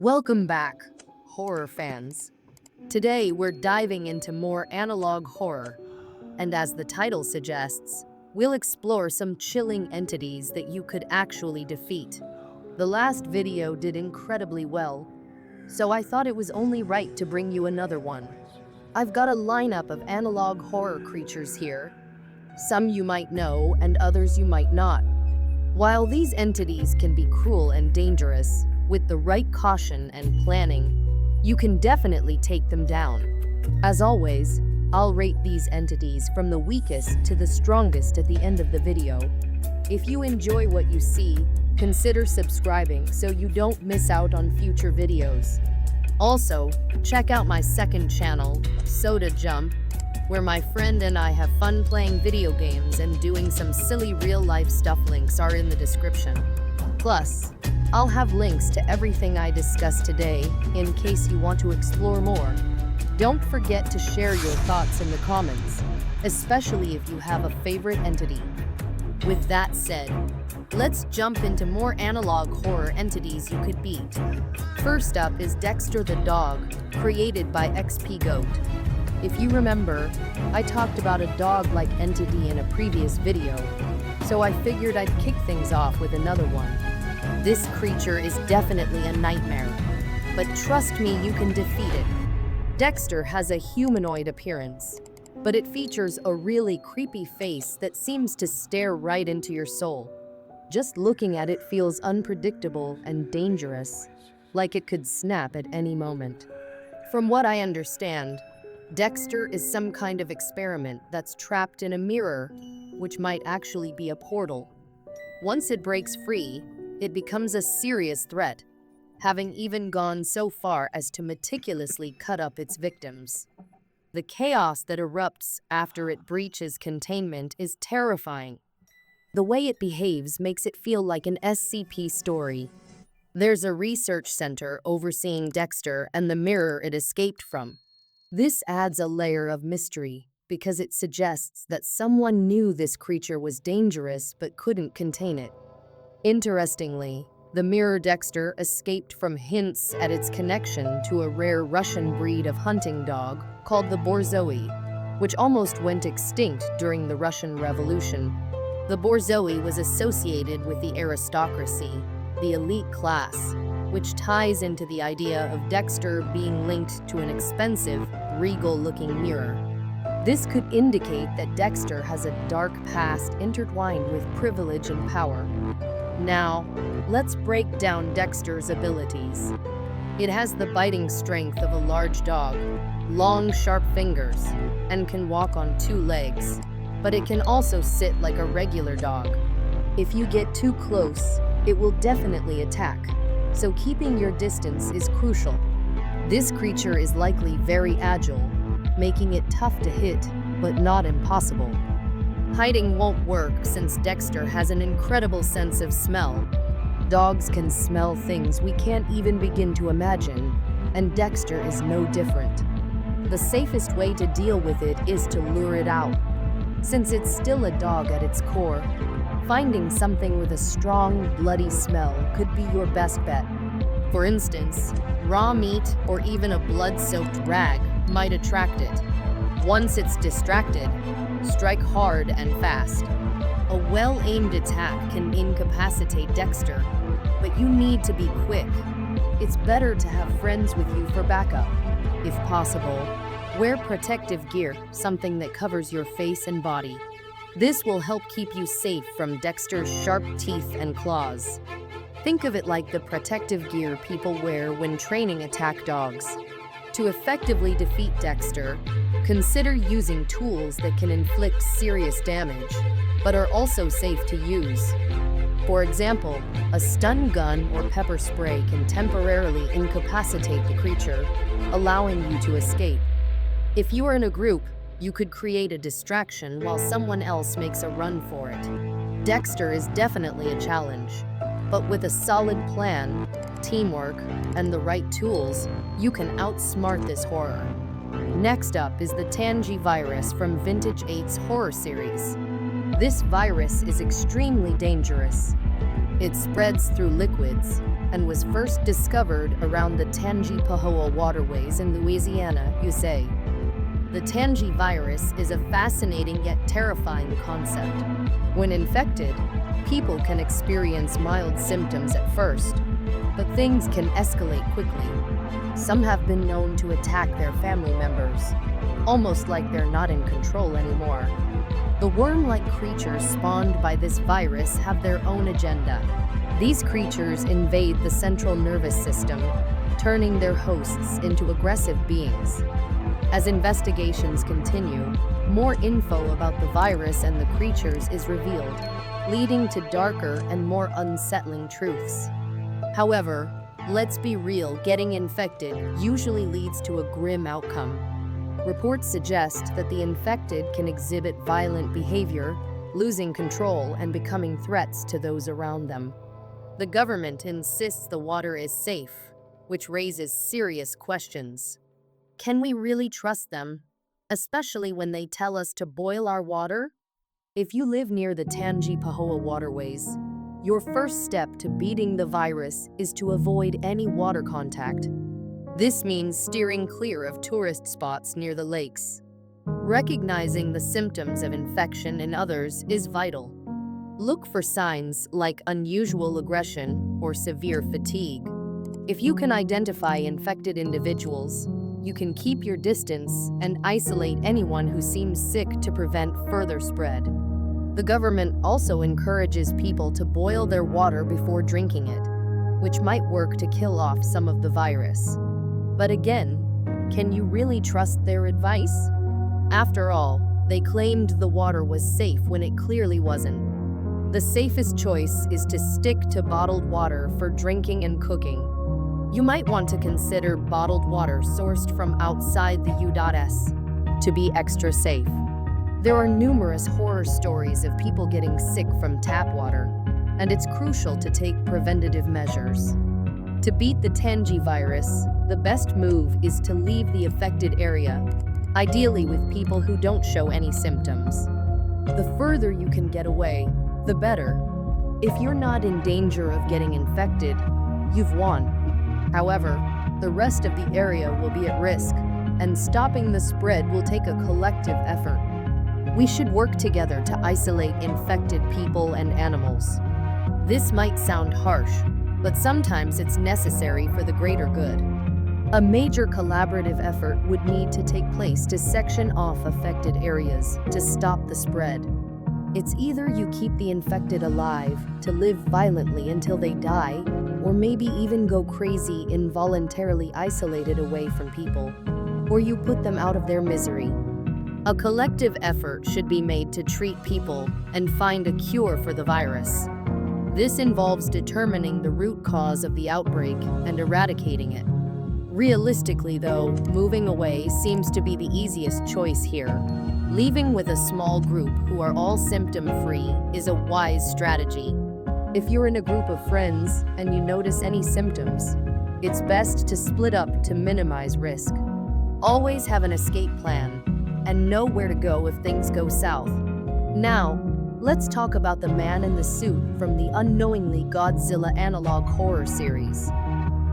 Welcome back, horror fans. Today we're diving into more analog horror, and as the title suggests, we'll explore some chilling entities that you could actually defeat. The last video did incredibly well, so I thought it was only right to bring you another one. I've got a lineup of analog horror creatures here. Some you might know and others you might not. While these entities can be cruel and dangerous, with the right caution and planning, you can definitely take them down. As always, I'll rate these entities from the weakest to the strongest at the end of the video. If you enjoy what you see, consider subscribing so you don't miss out on future videos. Also, check out my second channel, Soda Jump, where my friend and I have fun playing video games and doing some silly real-life stuff. Links are in the description. Plus, I'll have links to everything I discussed today in case you want to explore more. Don't forget to share your thoughts in the comments, especially if you have a favorite entity. With that said, let's jump into more analog horror entities you could beat. First up is Dexter the dog, created by XP Goat. If you remember, I talked about a dog-like entity in a previous video, so I figured I'd kick things off with another one. This creature is definitely a nightmare, but trust me, you can defeat it. Dexter has a humanoid appearance, but it features a really creepy face that seems to stare right into your soul. Just looking at it feels unpredictable and dangerous, like it could snap at any moment. From what I understand, Dexter is some kind of experiment that's trapped in a mirror, which might actually be a portal. Once it breaks free, it becomes a serious threat, having even gone so far as to meticulously cut up its victims. The chaos that erupts after it breaches containment is terrifying. The way it behaves makes it feel like an SCP story. There's a research center overseeing Dexter and the mirror it escaped from. This adds a layer of mystery because it suggests that someone knew this creature was dangerous but couldn't contain it. Interestingly, the mirror Dexter escaped from hints at its connection to a rare Russian breed of hunting dog called the Borzoi, which almost went extinct during the Russian Revolution. The Borzoi was associated with the aristocracy, the elite class, which ties into the idea of Dexter being linked to an expensive, regal-looking mirror. This could indicate that Dexter has a dark past intertwined with privilege and power. Now, let's break down Dexter's abilities. It has the biting strength of a large dog, long, sharp fingers, and can walk on two legs, but it can also sit like a regular dog. If you get too close, it will definitely attack, so keeping your distance is crucial. This creature is likely very agile, making it tough to hit, but not impossible. Hiding won't work since Dexter has an incredible sense of smell. Dogs can smell things we can't even begin to imagine, and Dexter is no different. The safest way to deal with it is to lure it out. Since it's still a dog at its core, finding something with a strong, bloody smell could be your best bet. For instance, raw meat or even a blood-soaked rag might attract it. Once it's distracted, strike hard and fast. A well-aimed attack can incapacitate Dexter, but you need to be quick. It's better to have friends with you for backup. If possible, wear protective gear, something that covers your face and body. This will help keep you safe from Dexter's sharp teeth and claws. Think of it like the protective gear people wear when training attack dogs. To effectively defeat Dexter, consider using tools that can inflict serious damage, but are also safe to use. For example, a stun gun or pepper spray can temporarily incapacitate the creature, allowing you to escape. If you are in a group, you could create a distraction while someone else makes a run for it. Dexter is definitely a challenge, but with a solid plan, teamwork, and the right tools, you can outsmart this horror. Next up is the Tangy virus from Vintage 8's horror series. This virus is extremely dangerous. It spreads through liquids, and was first discovered around the Tangipahoa waterways in Louisiana, USA. The Tangi virus is a fascinating yet terrifying concept. When infected, people can experience mild symptoms at first, but things can escalate quickly. Some have been known to attack their family members, almost like they're not in control anymore. The worm-like creatures spawned by this virus have their own agenda. These creatures invade the central nervous system, turning their hosts into aggressive beings. As investigations continue, more info about the virus and the creatures is revealed, leading to darker and more unsettling truths. However, let's be real, getting infected usually leads to a grim outcome. Reports suggest that the infected can exhibit violent behavior, losing control and becoming threats to those around them. The government insists the water is safe, which raises serious questions. Can we really trust them, especially when they tell us to boil our water? If you live near the Tangipahoa waterways, your first step to beating the virus is to avoid any water contact. This means steering clear of tourist spots near the lakes. Recognizing the symptoms of infection in others is vital. Look for signs like unusual aggression or severe fatigue. If you can identify infected individuals, you can keep your distance and isolate anyone who seems sick to prevent further spread. The government also encourages people to boil their water before drinking it, which might work to kill off some of the virus. But again, can you really trust their advice? After all, they claimed the water was safe when it clearly wasn't. The safest choice is to stick to bottled water for drinking and cooking. You might want to consider bottled water sourced from outside the U.S. to be extra safe. There are numerous horror stories of people getting sick from tap water, and it's crucial to take preventative measures. To beat the Tangi virus, the best move is to leave the affected area, ideally with people who don't show any symptoms. The further you can get away, the better. If you're not in danger of getting infected, you've won. However, the rest of the area will be at risk, and stopping the spread will take a collective effort. We should work together to isolate infected people and animals. This might sound harsh, but sometimes it's necessary for the greater good. A major collaborative effort would need to take place to section off affected areas to stop the spread. It's either you keep the infected alive to live violently until they die, or maybe even go crazy involuntarily isolated away from people, or you put them out of their misery. A collective effort should be made to treat people and find a cure for the virus. This involves determining the root cause of the outbreak and eradicating it. Realistically, though, moving away seems to be the easiest choice here. Leaving with a small group who are all symptom-free is a wise strategy. If you're in a group of friends and you notice any symptoms, it's best to split up to minimize risk. Always have an escape plan and know where to go if things go south. Now, let's talk about the man in the suit from the Unknowingly Godzilla analog horror series.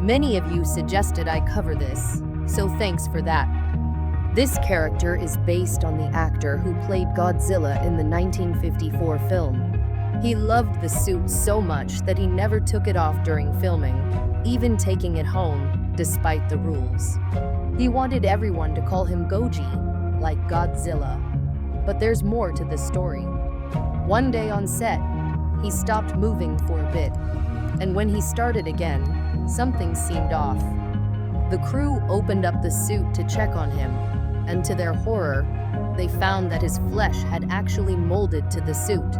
Many of you suggested I cover this, so thanks for that. This character is based on the actor who played Godzilla in the 1954 film. He loved the suit so much that he never took it off during filming, even taking it home, despite the rules. He wanted everyone to call him Goji, like Godzilla. But there's more to this story. One day on set, he stopped moving for a bit, and when he started again, something seemed off. The crew opened up the suit to check on him, and to their horror, they found that his flesh had actually molded to the suit.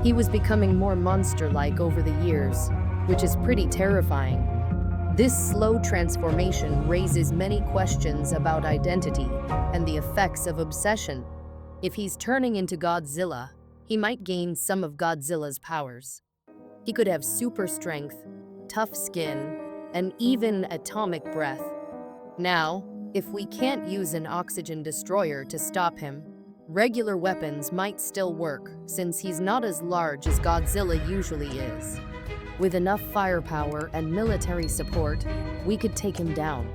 He was becoming more monster-like over the years, which is pretty terrifying. This slow transformation raises many questions about identity and the effects of obsession. If he's turning into Godzilla, he might gain some of Godzilla's powers. He could have super strength, tough skin, and even atomic breath. Now, if we can't use an oxygen destroyer to stop him, regular weapons might still work since he's not as large as Godzilla usually is. With enough firepower and military support, we could take him down.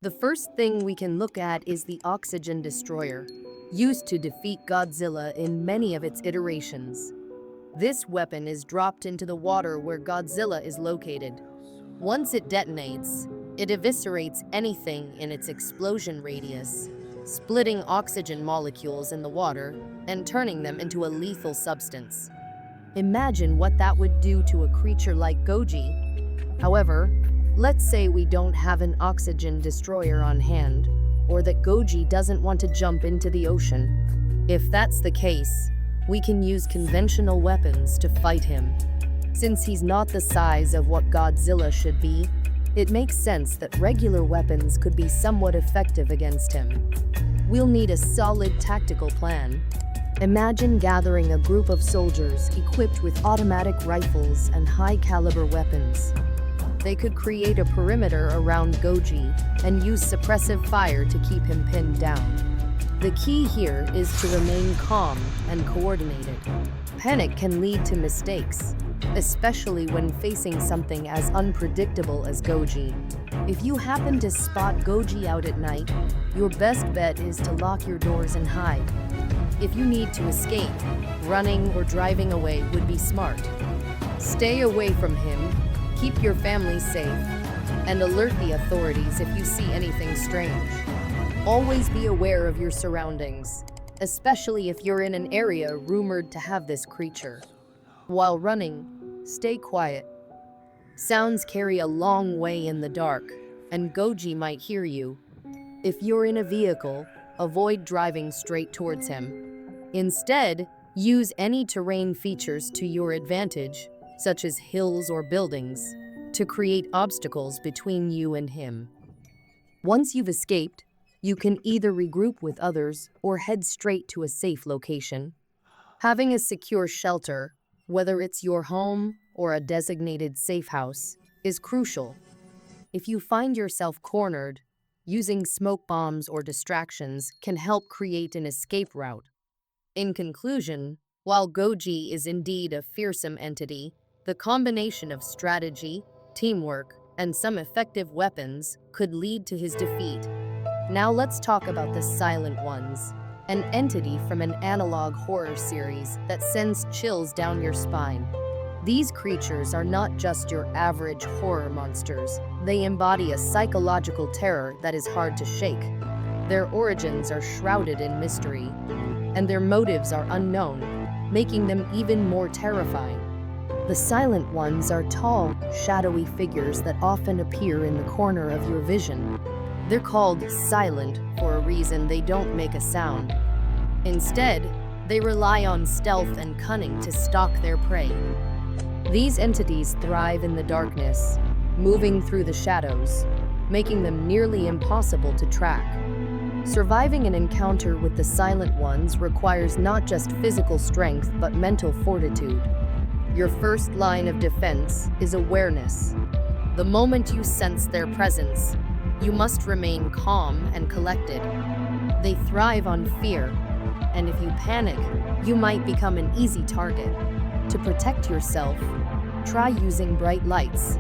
The first thing we can look at is the oxygen destroyer, used to defeat Godzilla in many of its iterations. This weapon is dropped into the water where Godzilla is located. Once it detonates, it eviscerates anything in its explosion radius, splitting oxygen molecules in the water and turning them into a lethal substance. Imagine what that would do to a creature like Goji. However, let's say we don't have an oxygen destroyer on hand, or that Goji doesn't want to jump into the ocean. If that's the case, we can use conventional weapons to fight him. Since he's not the size of what Godzilla should be, it makes sense that regular weapons could be somewhat effective against him. We'll need a solid tactical plan. Imagine gathering a group of soldiers equipped with automatic rifles and high-caliber weapons. They could create a perimeter around Goji and use suppressive fire to keep him pinned down. The key here is to remain calm and coordinated. Panic can lead to mistakes, especially when facing something as unpredictable as Goji. If you happen to spot Goji out at night, your best bet is to lock your doors and hide. If you need to escape, running or driving away would be smart. Stay away from him, keep your family safe, and alert the authorities if you see anything strange. Always be aware of your surroundings, especially if you're in an area rumored to have this creature. While running, stay quiet. Sounds carry a long way in the dark, and Goji might hear you. If you're in a vehicle, avoid driving straight towards him. Instead, use any terrain features to your advantage, such as hills or buildings, to create obstacles between you and him. Once you've escaped, you can either regroup with others or head straight to a safe location. Having a secure shelter, whether it's your home or a designated safe house, is crucial. If you find yourself cornered, using smoke bombs or distractions can help create an escape route. In conclusion, while Goji is indeed a fearsome entity, the combination of strategy, teamwork, and some effective weapons could lead to his defeat. Now let's talk about the Silent Ones, an entity from an analog horror series that sends chills down your spine. These creatures are not just your average horror monsters. They embody a psychological terror that is hard to shake. Their origins are shrouded in mystery, and their motives are unknown, making them even more terrifying. The Silent Ones are tall, shadowy figures that often appear in the corner of your vision. They're called silent for a reason. They don't make a sound. Instead, they rely on stealth and cunning to stalk their prey. These entities thrive in the darkness, moving through the shadows, making them nearly impossible to track. Surviving an encounter with the Silent Ones requires not just physical strength but mental fortitude. Your first line of defense is awareness. The moment you sense their presence, you must remain calm and collected. They thrive on fear, and if you panic, you might become an easy target. To protect yourself, try using bright lights.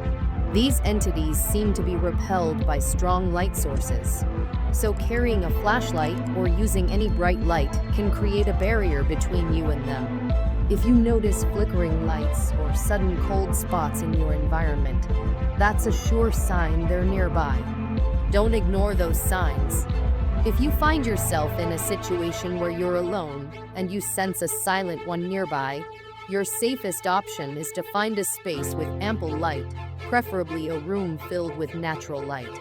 These entities seem to be repelled by strong light sources, so carrying a flashlight or using any bright light can create a barrier between you and them. If you notice flickering lights or sudden cold spots in your environment, that's a sure sign they're nearby. Don't ignore those signs. If you find yourself in a situation where you're alone and you sense a Silent One nearby, your safest option is to find a space with ample light, preferably a room filled with natural light.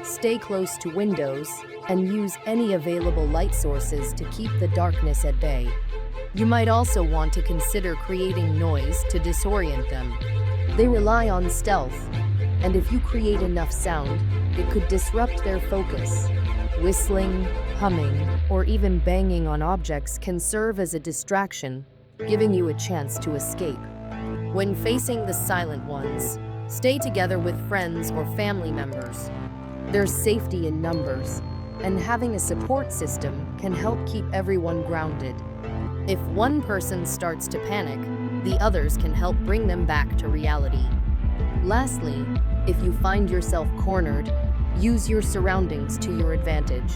Stay close to windows and use any available light sources to keep the darkness at bay. You might also want to consider creating noise to disorient them. They rely on stealth, and if you create enough sound, it could disrupt their focus. Whistling, humming, or even banging on objects can serve as a distraction, giving you a chance to escape. When facing the Silent Ones, stay together with friends or family members. There's safety in numbers, and having a support system can help keep everyone grounded. If one person starts to panic, the others can help bring them back to reality. Lastly, if you find yourself cornered, use your surroundings to your advantage.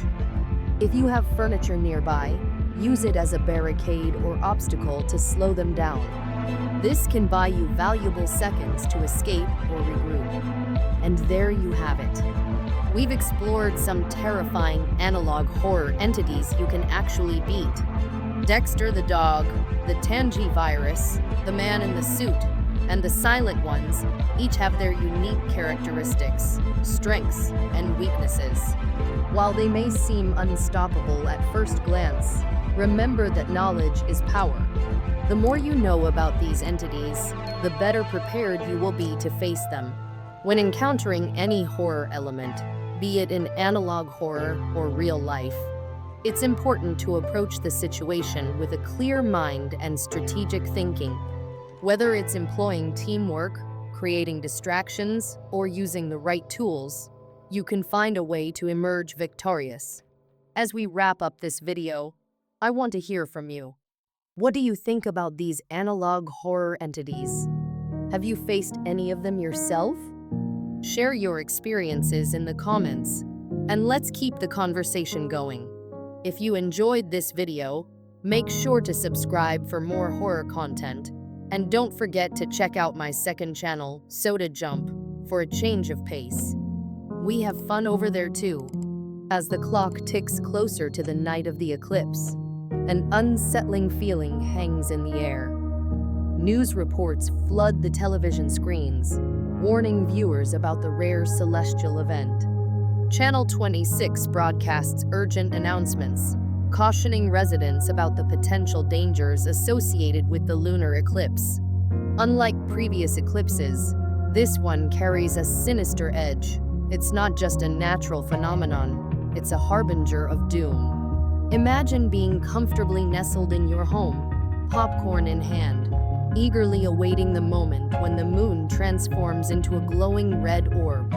If you have furniture nearby, use it as a barricade or obstacle to slow them down. This can buy you valuable seconds to escape or regroup. And there you have it. We've explored some terrifying analog horror entities you can actually beat. Dexter the dog, the Tangy virus, the man in the suit, and the silent ones each have their unique characteristics, strengths, and weaknesses. While they may seem unstoppable at first glance, remember that knowledge is power. The more you know about these entities, the better prepared you will be to face them. When encountering any horror element, be it in analog horror or real life, it's important to approach the situation with a clear mind and strategic thinking. Whether it's employing teamwork, creating distractions, or using the right tools, you can find a way to emerge victorious. As we wrap up this video, I want to hear from you. What do you think about these analog horror entities? Have you faced any of them yourself? Share your experiences in the comments, and let's keep the conversation going. If you enjoyed this video, make sure to subscribe for more horror content, and don't forget to check out my second channel, Soda Jump, for a change of pace. We have fun over there too. As the clock ticks closer to the night of the eclipse, an unsettling feeling hangs in the air. News reports flood the television screens, warning viewers about the rare celestial event. Channel 26 broadcasts urgent announcements, cautioning residents about the potential dangers associated with the lunar eclipse. Unlike previous eclipses, this one carries a sinister edge. It's not just a natural phenomenon, it's a harbinger of doom. Imagine being comfortably nestled in your home, popcorn in hand, eagerly awaiting the moment when the moon transforms into a glowing red orb.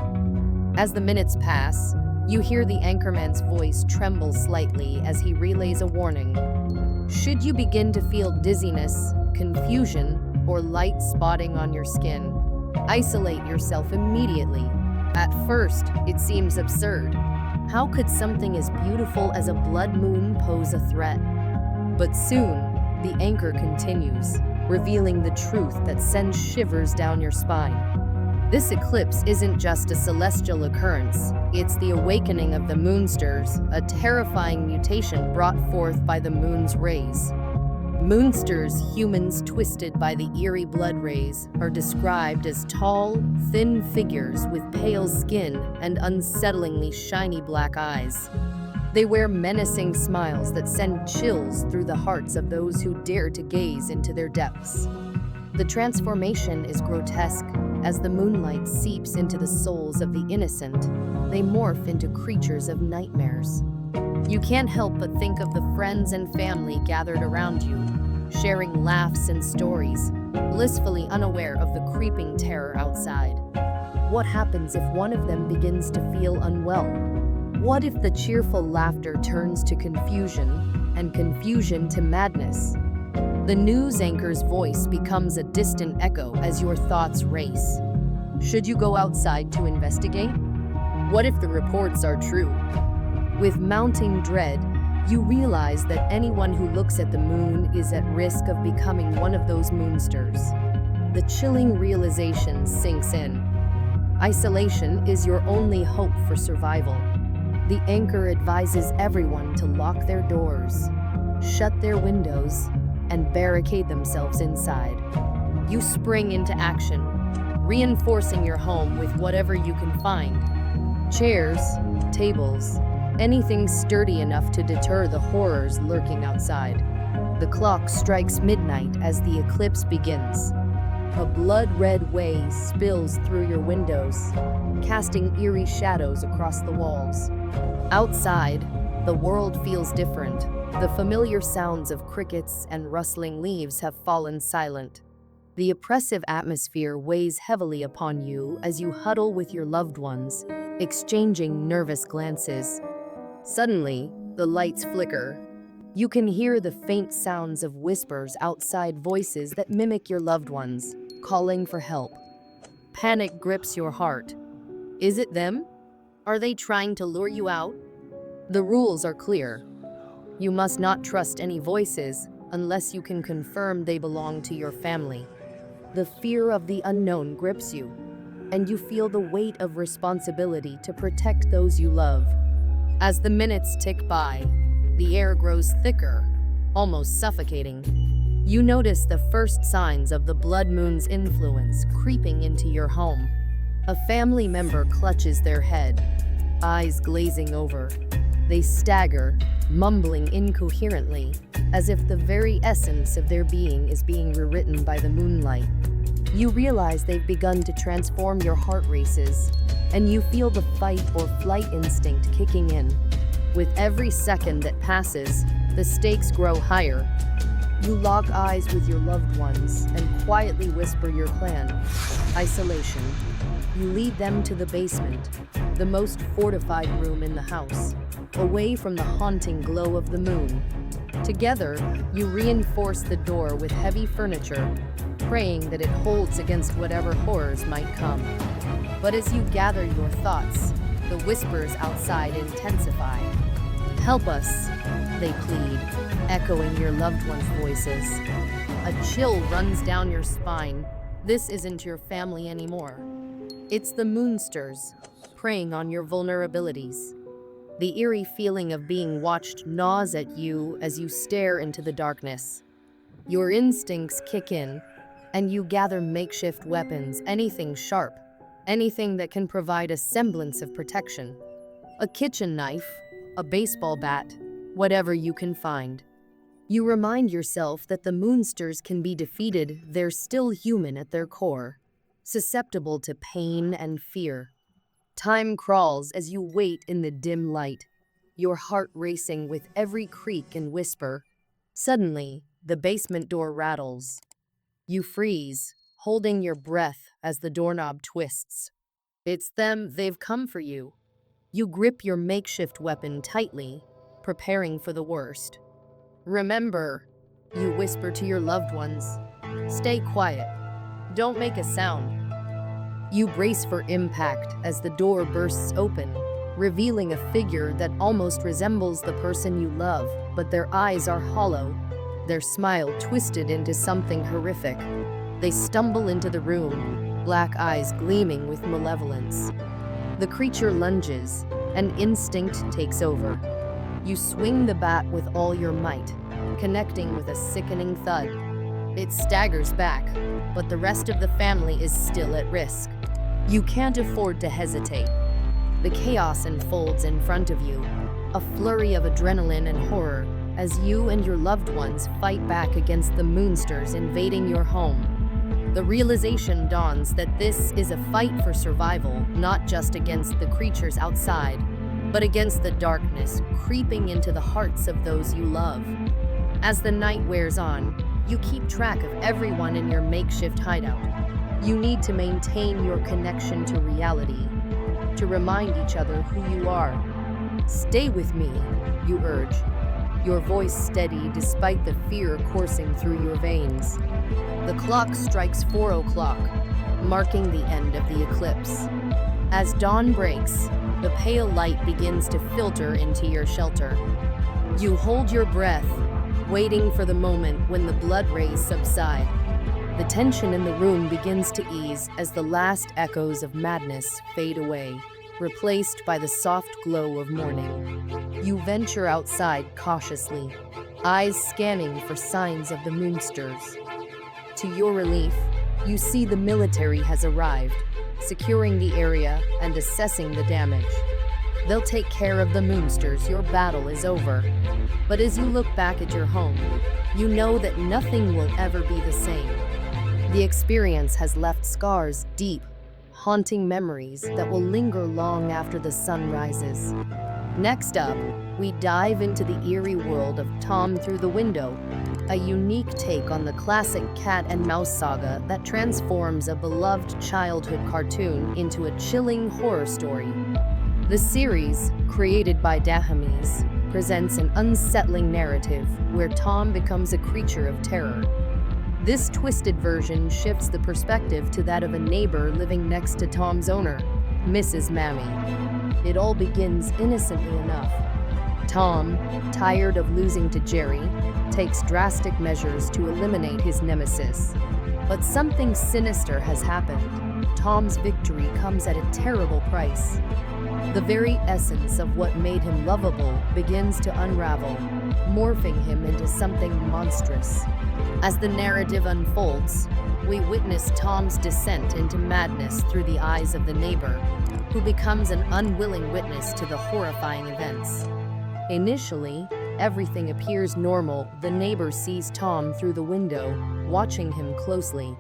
As the minutes pass, you hear the anchorman's voice tremble slightly as he relays a warning. Should you begin to feel dizziness, confusion, or light spotting on your skin, isolate yourself immediately. At first, it seems absurd. How could something as beautiful as a blood moon pose a threat? But soon, the anchor continues, revealing the truth that sends shivers down your spine. This eclipse isn't just a celestial occurrence, it's the awakening of the moonsters, a terrifying mutation brought forth by the moon's rays. Moonsters, humans twisted by the eerie blood rays, are described as tall, thin figures with pale skin and unsettlingly shiny black eyes. They wear menacing smiles that send chills through the hearts of those who dare to gaze into their depths. The transformation is grotesque. As the moonlight seeps into the souls of the innocent, they morph into creatures of nightmares. You can't help but think of the friends and family gathered around you, sharing laughs and stories, blissfully unaware of the creeping terror outside. What happens if one of them begins to feel unwell? What if the cheerful laughter turns to confusion, and confusion to madness? The news anchor's voice becomes a distant echo as your thoughts race. Should you go outside to investigate? What if the reports are true? With mounting dread, you realize that anyone who looks at the moon is at risk of becoming one of those moonsters. The chilling realization sinks in. Isolation is your only hope for survival. The anchor advises everyone to lock their doors, shut their windows, and barricade themselves inside. You spring into action, reinforcing your home with whatever you can find. Chairs, tables, anything sturdy enough to deter the horrors lurking outside. The clock strikes midnight as the eclipse begins. A blood-red way spills through your windows, casting eerie shadows across the walls. Outside, the world feels different. The familiar sounds of crickets and rustling leaves have fallen silent. The oppressive atmosphere weighs heavily upon you as you huddle with your loved ones, exchanging nervous glances. Suddenly, the lights flicker. You can hear the faint sounds of whispers outside, voices that mimic your loved ones, calling for help. Panic grips your heart. Is it them? Are they trying to lure you out? The rules are clear. You must not trust any voices unless you can confirm they belong to your family. The fear of the unknown grips you, and you feel the weight of responsibility to protect those you love. As the minutes tick by, the air grows thicker, almost suffocating. You notice the first signs of the blood moon's influence creeping into your home. A family member clutches their head, eyes glazing over. They stagger, mumbling incoherently, as if the very essence of their being is being rewritten by the moonlight. You realize they've begun to transform. Your heart races, and you feel the fight or flight instinct kicking in. With every second that passes, the stakes grow higher. You lock eyes with your loved ones and quietly whisper your plan. Isolation. You lead them to the basement, the most fortified room in the house, away from the haunting glow of the moon. Together, you reinforce the door with heavy furniture, praying that it holds against whatever horrors might come. But as you gather your thoughts, the whispers outside intensify. Help us, they plead, echoing your loved ones' voices. A chill runs down your spine. This isn't your family anymore. It's the moonsters, preying on your vulnerabilities. The eerie feeling of being watched gnaws at you as you stare into the darkness. Your instincts kick in, and you gather makeshift weapons, anything sharp, anything that can provide a semblance of protection. A kitchen knife, a baseball bat, whatever you can find. You remind yourself that the moonsters can be defeated. They're still human at their core, susceptible to pain and fear. Time crawls as you wait in the dim light, your heart racing with every creak and whisper. Suddenly, the basement door rattles. You freeze, holding your breath as the doorknob twists. It's them, they've come for you. You grip your makeshift weapon tightly, preparing for the worst. Remember, you whisper to your loved ones, stay quiet, don't make a sound. You brace for impact as the door bursts open, revealing a figure that almost resembles the person you love, but their eyes are hollow, their smile twisted into something horrific. They stumble into the room, black eyes gleaming with malevolence. The creature lunges, and instinct takes over. You swing the bat with all your might, connecting with a sickening thud. It staggers back, but the rest of the family is still at risk. You can't afford to hesitate. The chaos unfolds in front of you, a flurry of adrenaline and horror, as you and your loved ones fight back against the moonsters invading your home. The realization dawns that this is a fight for survival, not just against the creatures outside, but against the darkness creeping into the hearts of those you love. As the night wears on, you keep track of everyone in your makeshift hideout. You need to maintain your connection to reality, to remind each other who you are. Stay with me, you urge, your voice steady despite the fear coursing through your veins. The clock strikes 4 o'clock, marking the end of the eclipse. As dawn breaks, the pale light begins to filter into your shelter. You hold your breath, waiting for the moment when the blood rays subside. The tension in the room begins to ease as the last echoes of madness fade away, replaced by the soft glow of morning. You venture outside cautiously, eyes scanning for signs of the moonsters. To your relief, you see the military has arrived, securing the area and assessing the damage. They'll take care of the moonsters. Your battle is over. But as you look back at your home, you know that nothing will ever be the same. The experience has left scars deep, haunting memories that will linger long after the sun rises. Next up, we dive into the eerie world of Tom Through the Window, a unique take on the classic cat and mouse saga that transforms a beloved childhood cartoon into a chilling horror story. The series, created by Dahamis, presents an unsettling narrative where Tom becomes a creature of terror. This twisted version shifts the perspective to that of a neighbor living next to Tom's owner, Mrs. Mammy. It all begins innocently enough. Tom, tired of losing to Jerry, takes drastic measures to eliminate his nemesis. But something sinister has happened. Tom's victory comes at a terrible price. The very essence of what made him lovable begins to unravel, morphing him into something monstrous. As the narrative unfolds, we witness Tom's descent into madness through the eyes of the neighbor, who becomes an unwilling witness to the horrifying events. Initially, everything appears normal. The neighbor sees Tom through the window, watching him closely.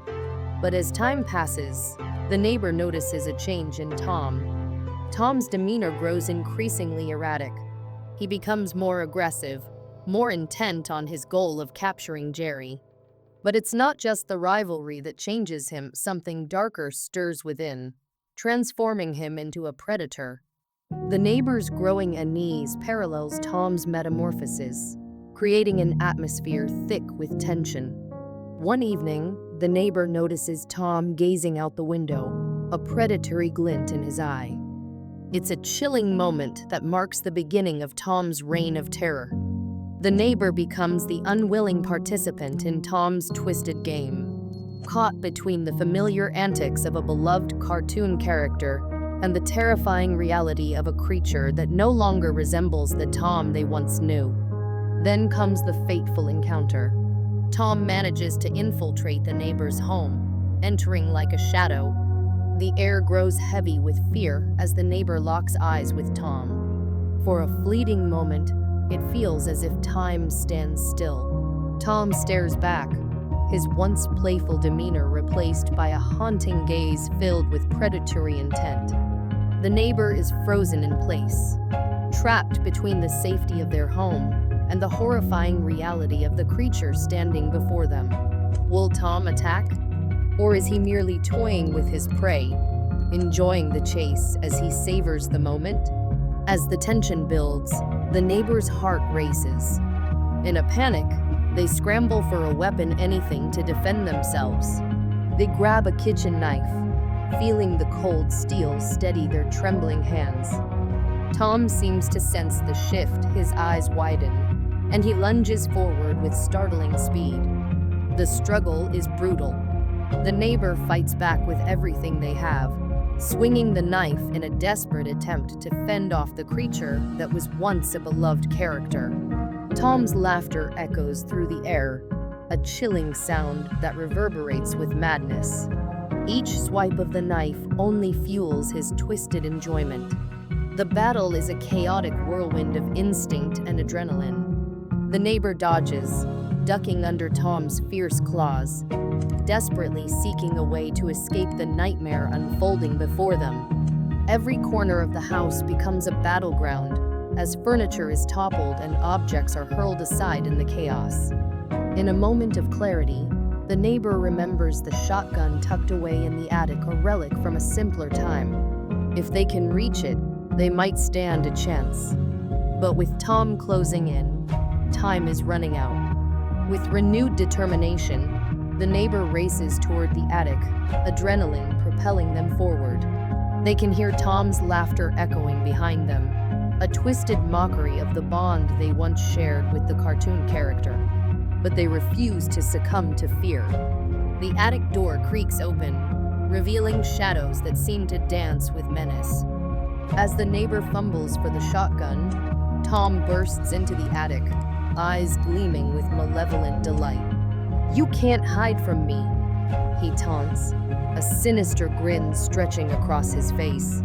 But as time passes, the neighbor notices a change in Tom. Tom's demeanor grows increasingly erratic. He becomes more aggressive, more intent on his goal of capturing Jerry. But it's not just the rivalry that changes him, something darker stirs within, transforming him into a predator. The neighbor's growing unease parallels Tom's metamorphosis, creating an atmosphere thick with tension. One evening, the neighbor notices Tom gazing out the window, a predatory glint in his eye. It's a chilling moment that marks the beginning of Tom's reign of terror. The neighbor becomes the unwilling participant in Tom's twisted game, caught between the familiar antics of a beloved cartoon character and the terrifying reality of a creature that no longer resembles the Tom they once knew. Then comes the fateful encounter. Tom manages to infiltrate the neighbor's home, entering like a shadow. The air grows heavy with fear as the neighbor locks eyes with Tom. For a fleeting moment, it feels as if time stands still. Tom stares back, his once playful demeanor replaced by a haunting gaze filled with predatory intent. The neighbor is frozen in place, trapped between the safety of their home and the horrifying reality of the creature standing before them. Will Tom attack? Or is he merely toying with his prey, enjoying the chase as he savors the moment? As the tension builds, the neighbor's heart races. In a panic, they scramble for a weapon, anything to defend themselves. They grab a kitchen knife, feeling the cold steel steady their trembling hands. Tom seems to sense the shift, his eyes widen, and he lunges forward with startling speed. The struggle is brutal. The neighbor fights back with everything they have, swinging the knife in a desperate attempt to fend off the creature that was once a beloved character. Tom's laughter echoes through the air, a chilling sound that reverberates with madness. Each swipe of the knife only fuels his twisted enjoyment. The battle is a chaotic whirlwind of instinct and adrenaline. The neighbor dodges, ducking under Tom's fierce claws, desperately seeking a way to escape the nightmare unfolding before them. Every corner of the house becomes a battleground as furniture is toppled and objects are hurled aside in the chaos. In a moment of clarity, the neighbor remembers the shotgun tucked away in the attic, a relic from a simpler time. If they can reach it, they might stand a chance. But with Tom closing in, time is running out. With renewed determination, the neighbor races toward the attic, adrenaline propelling them forward. They can hear Tom's laughter echoing behind them, a twisted mockery of the bond they once shared with the cartoon character. But they refuse to succumb to fear. The attic door creaks open, revealing shadows that seem to dance with menace. As the neighbor fumbles for the shotgun, Tom bursts into the attic, eyes gleaming with malevolent delight. "You can't hide from me," he taunts, a sinister grin stretching across his face.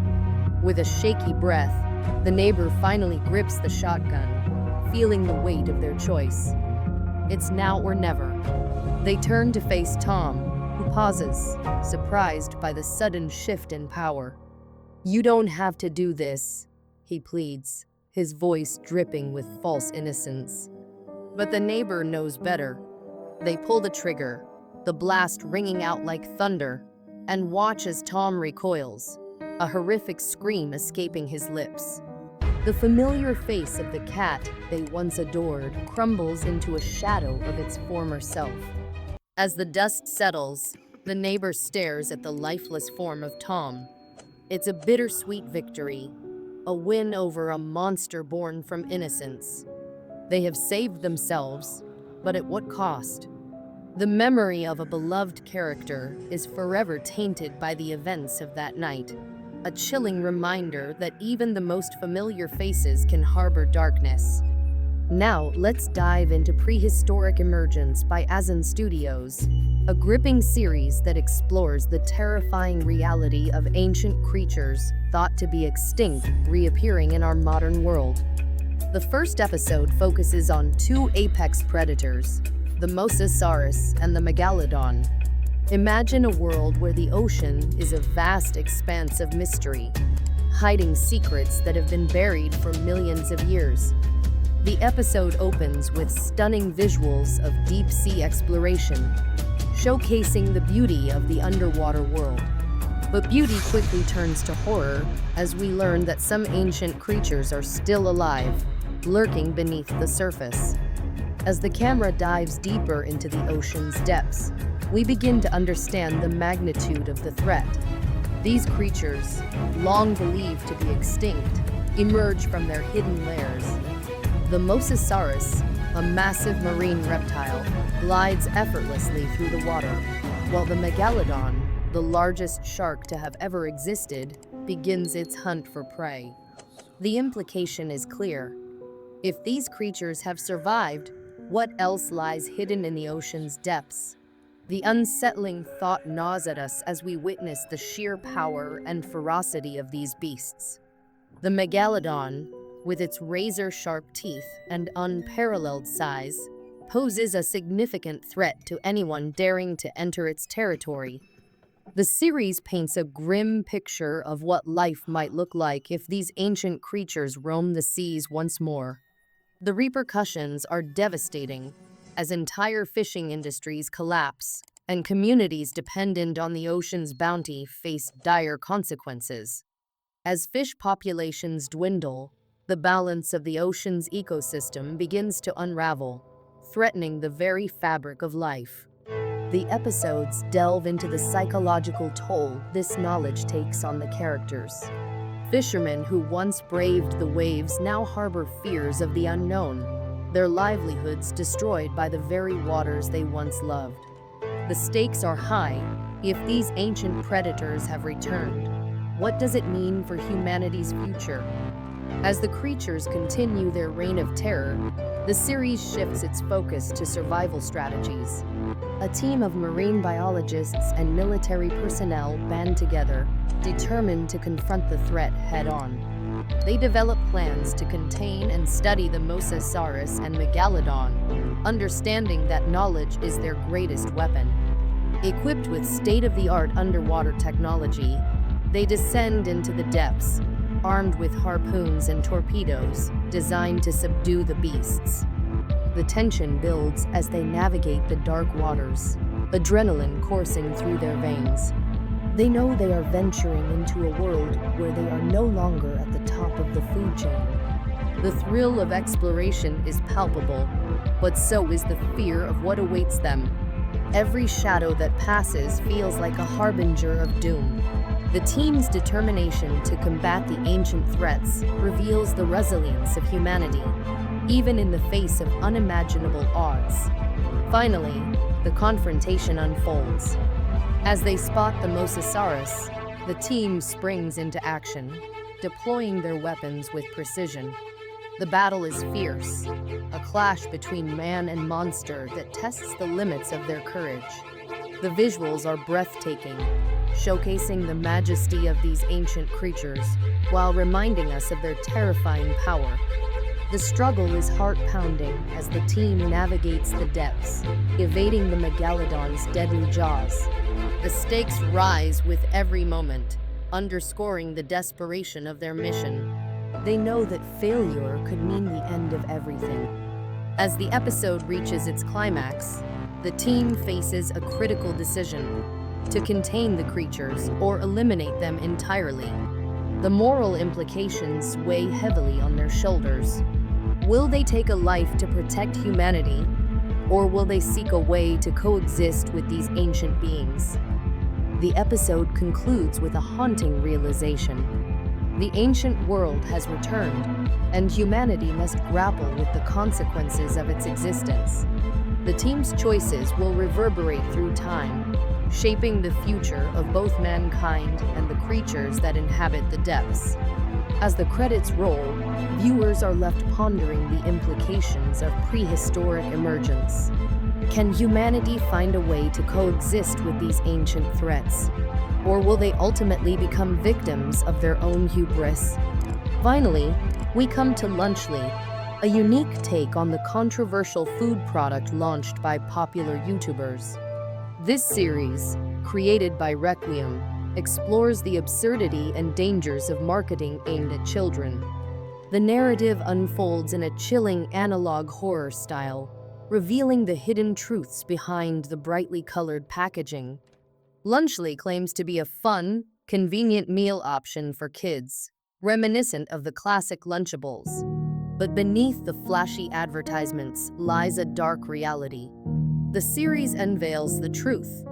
With a shaky breath, the neighbor finally grips the shotgun, feeling the weight of their choice. It's now or never. They turn to face Tom, who pauses, surprised by the sudden shift in power. "You don't have to do this," he pleads, his voice dripping with false innocence. But the neighbor knows better. They pull the trigger, the blast ringing out like thunder, and watch as Tom recoils, a horrific scream escaping his lips. The familiar face of the cat they once adored crumbles into a shadow of its former self. As the dust settles, the neighbor stares at the lifeless form of Tom. It's a bittersweet victory, a win over a monster born from innocence. They have saved themselves, but at what cost? The memory of a beloved character is forever tainted by the events of that night, a chilling reminder that even the most familiar faces can harbor darkness. Now, let's dive into Prehistoric Emergence by Azan Studios, a gripping series that explores the terrifying reality of ancient creatures thought to be extinct reappearing in our modern world. The first episode focuses on two apex predators, the Mosasaurus and the Megalodon. Imagine a world where the ocean is a vast expanse of mystery, hiding secrets that have been buried for millions of years. The episode opens with stunning visuals of deep-sea exploration, showcasing the beauty of the underwater world. But beauty quickly turns to horror as we learn that some ancient creatures are still alive, lurking beneath the surface. As the camera dives deeper into the ocean's depths, we begin to understand the magnitude of the threat. These creatures, long believed to be extinct, emerge from their hidden lairs. The Mosasaurus, a massive marine reptile, glides effortlessly through the water, while the Megalodon, the largest shark to have ever existed, begins its hunt for prey. The implication is clear. If these creatures have survived, what else lies hidden in the ocean's depths? The unsettling thought gnaws at us as we witness the sheer power and ferocity of these beasts. The Megalodon, with its razor-sharp teeth and unparalleled size, poses a significant threat to anyone daring to enter its territory. The series paints a grim picture of what life might look like if these ancient creatures roam the seas once more. The repercussions are devastating, as entire fishing industries collapse and communities dependent on the ocean's bounty face dire consequences. As fish populations dwindle, the balance of the ocean's ecosystem begins to unravel, threatening the very fabric of life. The episodes delve into the psychological toll this knowledge takes on the characters. Fishermen who once braved the waves now harbor fears of the unknown, their livelihoods destroyed by the very waters they once loved. The stakes are high. If these ancient predators have returned, what does it mean for humanity's future? As the creatures continue their reign of terror, the series shifts its focus to survival strategies. A team of marine biologists and military personnel band together, determined to confront the threat head-on. They develop plans to contain and study the Mosasaurus and Megalodon, understanding that knowledge is their greatest weapon. Equipped with state-of-the-art underwater technology, they descend into the depths, armed with harpoons and torpedoes designed to subdue the beasts. The tension builds as they navigate the dark waters, adrenaline coursing through their veins. They know they are venturing into a world where they are no longer at the top of the food chain. The thrill of exploration is palpable, but so is the fear of what awaits them. Every shadow that passes feels like a harbinger of doom. The team's determination to combat the ancient threats reveals the resilience of humanity, even in the face of unimaginable odds. Finally, the confrontation unfolds. As they spot the Mosasaurus, the team springs into action, deploying their weapons with precision. The battle is fierce, a clash between man and monster that tests the limits of their courage. The visuals are breathtaking, showcasing the majesty of these ancient creatures while reminding us of their terrifying power. The struggle is heart-pounding as the team navigates the depths, evading the Megalodon's deadly jaws. The stakes rise with every moment, underscoring the desperation of their mission. They know that failure could mean the end of everything. As the episode reaches its climax, the team faces a critical decision: to contain the creatures or eliminate them entirely. The moral implications weigh heavily on their shoulders. Will they take a life to protect humanity, Or will they seek a way to coexist with these ancient beings? The episode concludes with a haunting realization. The ancient world has returned, and humanity must grapple with the consequences of its existence. The team's choices will reverberate through time, shaping the future of both mankind and the creatures that inhabit the depths. As the credits roll, viewers are left pondering the implications of prehistoric emergence. Can humanity find a way to coexist with these ancient threats? Or will they ultimately become victims of their own hubris? Finally, we come to Lunchly, a unique take on the controversial food product launched by popular YouTubers. This series, created by Requiem, explores the absurdity and dangers of marketing aimed at children. The narrative unfolds in a chilling analog horror style, revealing the hidden truths behind the brightly colored packaging. Lunchly claims to be a fun, convenient meal option for kids, reminiscent of the classic Lunchables. But beneath the flashy advertisements lies a dark reality. The series unveils the truth.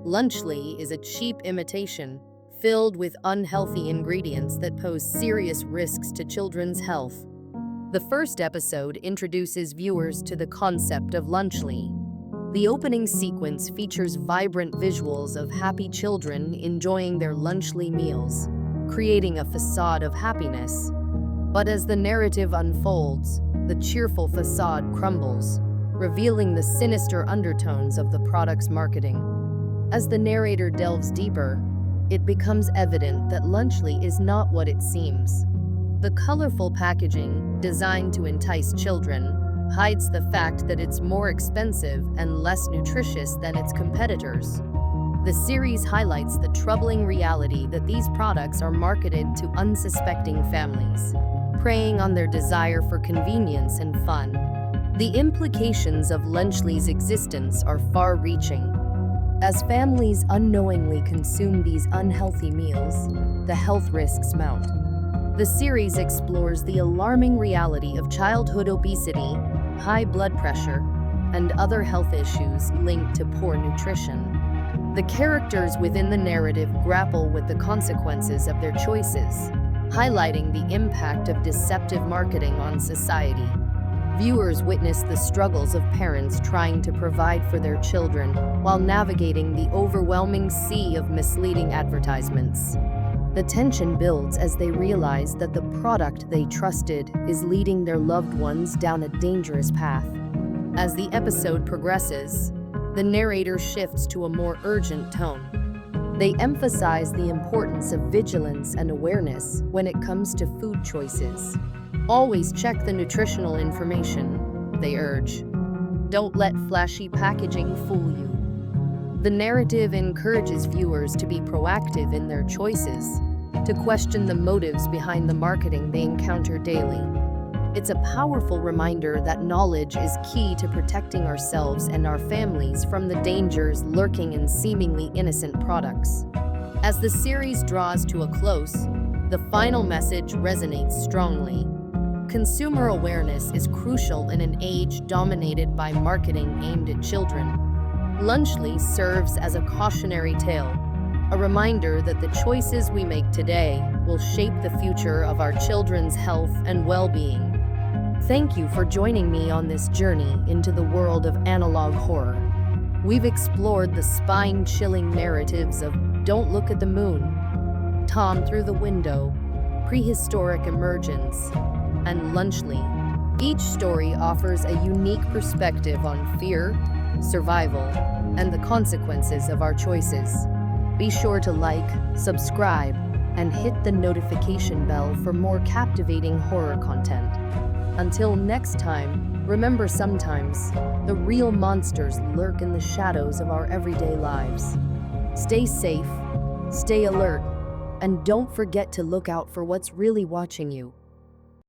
Lunchly is a cheap imitation, filled with unhealthy ingredients that pose serious risks to children's health. The first episode introduces viewers to the concept of Lunchly. The opening sequence features vibrant visuals of happy children enjoying their Lunchly meals, creating a facade of happiness. But as the narrative unfolds, the cheerful facade crumbles, revealing the sinister undertones of the product's marketing. As the narrator delves deeper, it becomes evident that Lunchly is not what it seems. The colorful packaging, designed to entice children, hides the fact that it's more expensive and less nutritious than its competitors. The series highlights the troubling reality that these products are marketed to unsuspecting families, preying on their desire for convenience and fun. The implications of Lunchly's existence are far-reaching. As families unknowingly consume these unhealthy meals, the health risks mount. The series explores the alarming reality of childhood obesity, high blood pressure, and other health issues linked to poor nutrition. The characters within the narrative grapple with the consequences of their choices, highlighting the impact of deceptive marketing on society. Viewers witness the struggles of parents trying to provide for their children while navigating the overwhelming sea of misleading advertisements. The tension builds as they realize that the product they trusted is leading their loved ones down a dangerous path. As the episode progresses, the narrator shifts to a more urgent tone. They emphasize the importance of vigilance and awareness when it comes to food choices. Always check the nutritional information, they urge. Don't let flashy packaging fool you. The narrative encourages viewers to be proactive in their choices, to question the motives behind the marketing they encounter daily. It's a powerful reminder that knowledge is key to protecting ourselves and our families from the dangers lurking in seemingly innocent products. As the series draws to a close, the final message resonates strongly. Consumer awareness is crucial in an age dominated by marketing aimed at children. Lunchly serves as a cautionary tale, a reminder that the choices we make today will shape the future of our children's health and well-being. Thank you for joining me on this journey into the world of analog horror. We've explored the spine-chilling narratives of Don't Look at the Moon, Tom Through the Window, Prehistoric Emergence, and Lunchly. Each story offers a unique perspective on fear, survival, and the consequences of our choices. Be sure to like, subscribe, and hit the notification bell for more captivating horror content. Until next time, remember sometimes the real monsters lurk in the shadows of our everyday lives. Stay safe, stay alert, and don't forget to look out for what's really watching you.